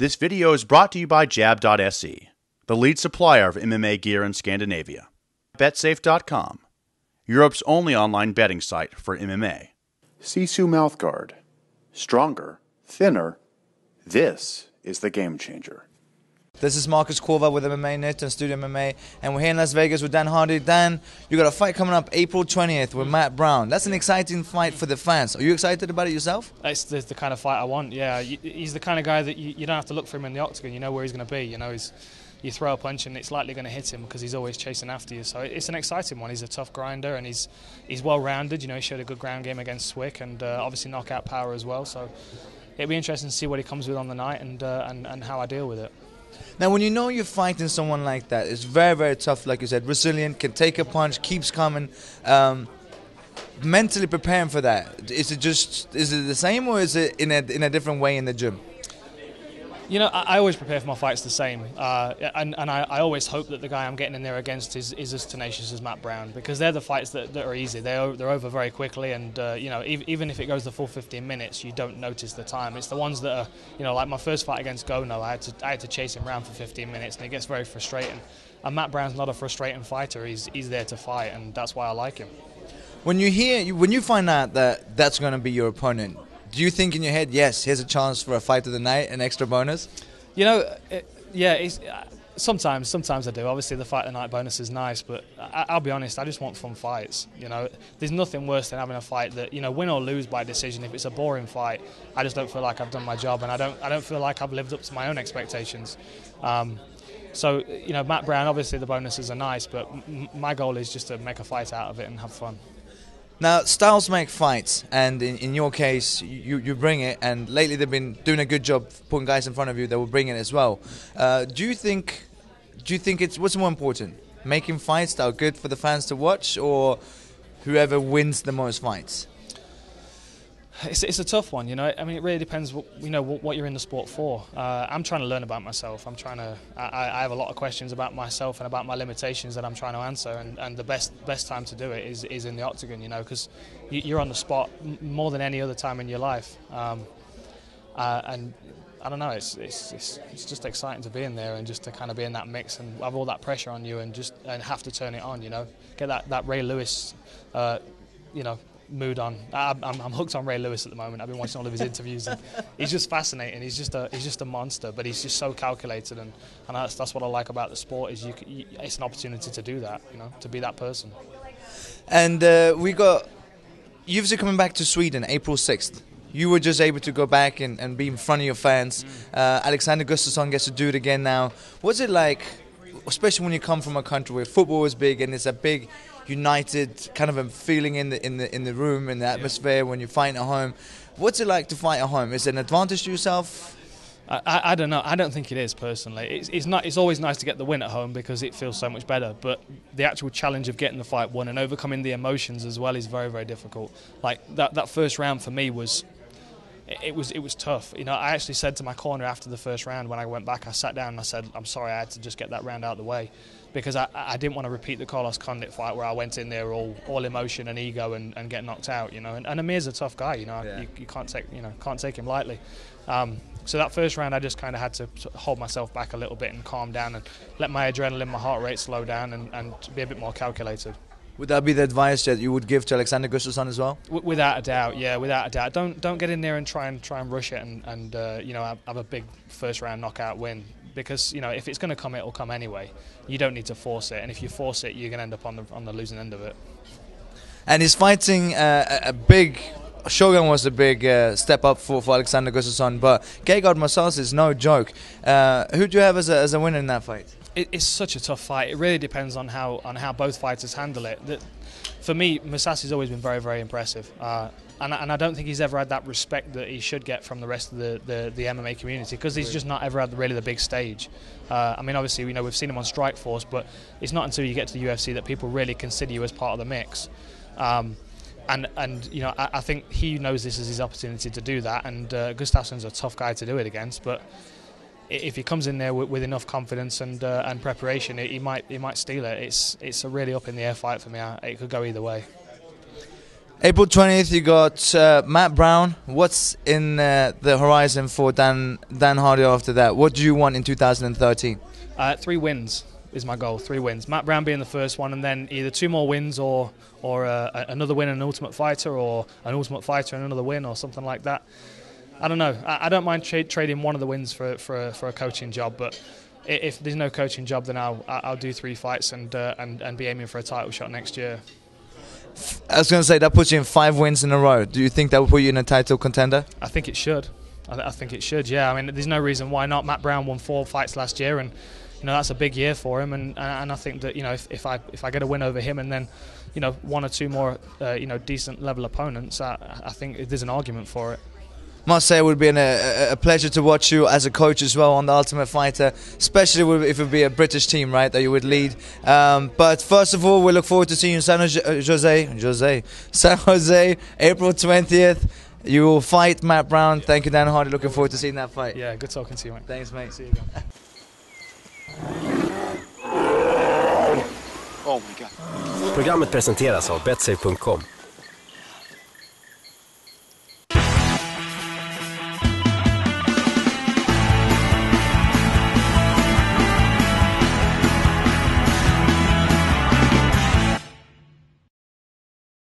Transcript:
This video is brought to you by Jab.se, the lead supplier of MMA gear in Scandinavia. BetSafe.com, Europe's only online betting site for MMA. Sisu Mouthguard. Stronger, thinner. This is the game changer. This is Marcus Corva with MMA Net and StudioMMA, and we're here in Las Vegas with Dan Hardy. Dan, you got a fight coming up April 20th with Matt Brown. That's an exciting fight for the fans. Are you excited about it yourself? It's the kind of fight I want, yeah. He's the kind of guy that you don't have to look for him in the octagon. You know where he's going to be. You know, you throw a punch and it's likely going to hit him because he's always chasing after you. So it's an exciting one. He's a tough grinder and he's well-rounded. You know, he showed a good ground game against Swick and obviously knockout power as well. So it'll be interesting to see what he comes with on the night and how I deal with it. Now, when you know you're fighting someone like that, it's very, very tough, like you said, resilient, can take a punch, keeps coming. Mentally preparing for that, is it the same or is it in a different way in the gym? You know, I always prepare for my fights the same, and I always hope that the guy I'm getting in there against is as tenacious as Matt Brown, because they're the fights that are easy. They're over very quickly, and you know, even if it goes the full 15 minutes, you don't notice the time. It's the ones that are, you know, like my first fight against Gono, I had to chase him around for 15 minutes, and it gets very frustrating. And Matt Brown's not a frustrating fighter. He's there to fight, and that's why I like him. When you find out that that's going to be your opponent, do you think in your head, yes, here's a chance for a fight of the night, an extra bonus? You know, sometimes I do. Obviously, the fight of the night bonus is nice, but I'll be honest, I just want fun fights. You know, there's nothing worse than having a fight that, you know, win or lose by decision. If it's a boring fight, I just don't feel like I've done my job, and I don't feel like I've lived up to my own expectations. So, you know, Matt Brown, obviously the bonuses are nice, but my goal is just to make a fight out of it and have fun. Now, styles make fights, and in your case, you bring it, and lately they've been doing a good job putting guys in front of you that will bring it as well. Do you think what's more important, making fights that are good for the fans to watch, or whoever wins the most fights? It's a tough one, you know. I mean, it really depends, what you're in the sport for. I'm trying to learn about myself. I have a lot of questions about myself and about my limitations that I'm trying to answer. And the best time to do it is in the octagon, you know, because you're on the spot more than any other time in your life. And I don't know, it's just exciting to be in there and just to kind of be in that mix and have all that pressure on you and have to turn it on, you know, get that Ray Lewis, mood on. I'm hooked on Ray Lewis at the moment. I've been watching all of his interviews, and he's just fascinating. He's just a monster, but he's just so calculated, and that's what I like about the sport. Is it's an opportunity to do that, you know, to be that person. And we got UFC coming back to Sweden April 6th. You were just able to go back and be in front of your fans. Alexander Gustafsson gets to do it again now. What's it like, especially when you come from a country where football is big and it's a big united kind of a feeling in the room, in the atmosphere when you're fighting at home? What's it like to fight at home? Is it an advantage to yourself? I don't know. I don't think it is, personally. It's always nice to get the win at home because it feels so much better, but the actual challenge of getting the fight won and overcoming the emotions as well is very, very difficult. Like that first round for me was tough. You know, I actually said to my corner after the first round, when I went back, I sat down and I said, I'm sorry, I had to just get that round out of the way, because I didn't want to repeat the Carlos Condit fight where I went in there all emotion and ego and get knocked out, you know. And Amir's a tough guy, you know. Yeah. You can't take him lightly. So that first round, I just kind of had to hold myself back a little bit and calm down and let my adrenaline, my heart rate slow down and be a bit more calculated. Would that be the advice that you would give to Alexander Gustafsson as well? Without a doubt, yeah, without a doubt. Don't get in there and try and rush it and you know, have a big first round knockout win, because, you know, if it's going to come, it'll come anyway. You don't need to force it, and if you force it, you're going to end up on the losing end of it. And he's fighting a big. Shogun was a big step up for Alexander Gustafsson, but Gegard Mousasi is no joke. Who do you have as a winner in that fight? It's such a tough fight. It really depends on how both fighters handle it. For me, Mousasi's always been very, very impressive, and I don't think he's ever had that respect that he should get from the rest of the MMA community, because he's just not ever had really the big stage. I mean, obviously, you know, we've seen him on Strikeforce, but it's not until you get to the UFC that people really consider you as part of the mix. And you know, I think he knows this is his opportunity to do that, and Gustafsson's a tough guy to do it against, but if he comes in there with enough confidence and preparation, he might steal it. It's a really up in the air fight for me. It could go either way. April 20th, you got Matt Brown. What's in the horizon for Dan Hardy after that? What do you want in 2013? 3 wins is my goal. 3 wins. Matt Brown being the first one, and then either 2 more wins or another win in an Ultimate Fighter, or an Ultimate Fighter and another win, or something like that. I don't know. I don't mind trading one of the wins for a coaching job, but if there's no coaching job, then I'll do 3 fights and be aiming for a title shot next year. I was going to say, that puts you in 5 wins in a row. Do you think that will put you in a title contender? I think it should. I think it should, yeah. I mean, there's no reason why not. Matt Brown won 4 fights last year, and that's a big year for him. And I think that if I get a win over him, and then 1 or 2 more decent level opponents, I think there's an argument for it. Must say it would be a pleasure to watch you as a coach as well on the Ultimate Fighter, especially if it would be a British team, right, that you would lead. But first of all, we look forward to seeing you in San Jose, April 20th. You will fight Matt Brown. Thank you, Dan Hardy. Looking forward to seeing that fight. Yeah, good talking to you, mate. Thanks, mate. See you again. Oh my God. Programmet presenteras av betsafe.com.